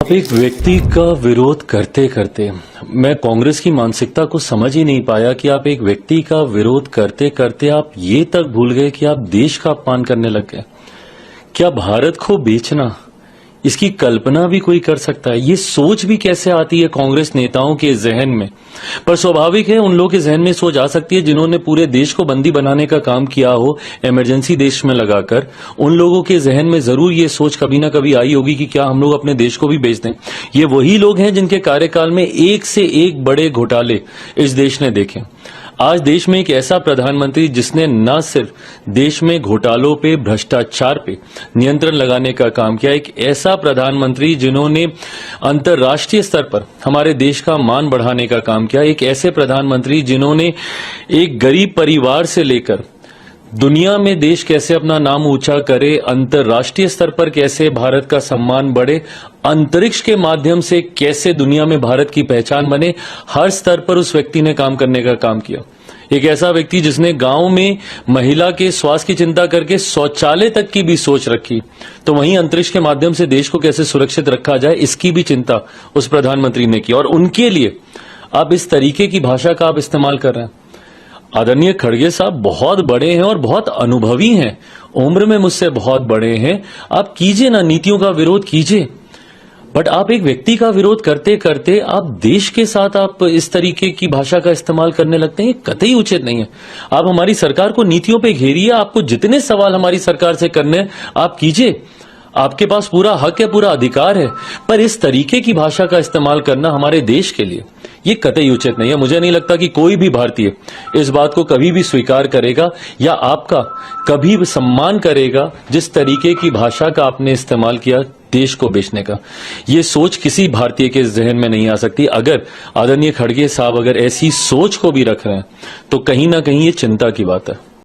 आप एक व्यक्ति का विरोध करते करते मैं कांग्रेस की मानसिकता को समझ ही नहीं पाया कि आप एक व्यक्ति का विरोध करते करते आप ये तक भूल गए कि आप देश का अपमान करने लग गए। क्या भारत को बेचना, इसकी कल्पना भी कोई कर सकता है? ये सोच भी कैसे आती है कांग्रेस नेताओं के जहन में? पर स्वाभाविक है, उन लोगों के जहन में सोच आ सकती है जिन्होंने पूरे देश को बंदी बनाने का काम किया हो, इमरजेंसी देश में लगाकर। उन लोगों के जहन में जरूर ये सोच कभी ना कभी आई होगी कि क्या हम लोग अपने देश को भी बेच दें। ये वही लोग हैं जिनके कार्यकाल में एक से एक बड़े घोटाले इस देश ने देखे। आज देश में एक ऐसा प्रधानमंत्री जिसने न सिर्फ देश में घोटालों पे, भ्रष्टाचार पे नियंत्रण लगाने का काम किया, एक ऐसा प्रधानमंत्री जिन्होंने अंतर्राष्ट्रीय स्तर पर हमारे देश का मान बढ़ाने का काम किया, एक ऐसे प्रधानमंत्री जिन्होंने एक गरीब परिवार से लेकर दुनिया में देश कैसे अपना नाम ऊंचा करे, अंतर्राष्ट्रीय स्तर पर कैसे भारत का सम्मान बढ़े, अंतरिक्ष के माध्यम से कैसे दुनिया में भारत की पहचान बने, हर स्तर पर उस व्यक्ति ने काम करने का काम किया। एक ऐसा व्यक्ति जिसने गांव में महिला के स्वास्थ्य की चिंता करके शौचालय तक की भी सोच रखी, तो वहीं अंतरिक्ष के माध्यम से देश को कैसे सुरक्षित रखा जाए, इसकी भी चिंता उस प्रधानमंत्री ने की। और उनके लिए आप इस तरीके की भाषा का आप इस्तेमाल कर रहे हैं। आदरणीय खड़गे साहब बहुत बड़े हैं और बहुत अनुभवी हैं, उम्र में मुझसे बहुत बड़े हैं। आप कीजिए ना, नीतियों का विरोध कीजिए, बट आप एक व्यक्ति का विरोध करते करते आप देश के साथ आप इस तरीके की भाषा का इस्तेमाल करने लगते हैं। ये कतई उचित नहीं है। आप हमारी सरकार को नीतियों पे घेरिए, आपको जितने सवाल हमारी सरकार से करने हैं आप कीजिए, आपके पास पूरा हक है, पूरा अधिकार है। पर इस तरीके की भाषा का इस्तेमाल करना हमारे देश के लिए ये कतई उचित नहीं है। मुझे नहीं लगता कि कोई भी भारतीय इस बात को कभी भी स्वीकार करेगा या आपका कभी भी सम्मान करेगा जिस तरीके की भाषा का आपने इस्तेमाल किया देश को बेचने का। ये सोच किसी भारतीय के जहन में नहीं आ सकती। अगर आदरणीय खड़गे साहब अगर ऐसी सोच को भी रख रहे हैं तो कहीं ना कहीं ये चिंता की बात है।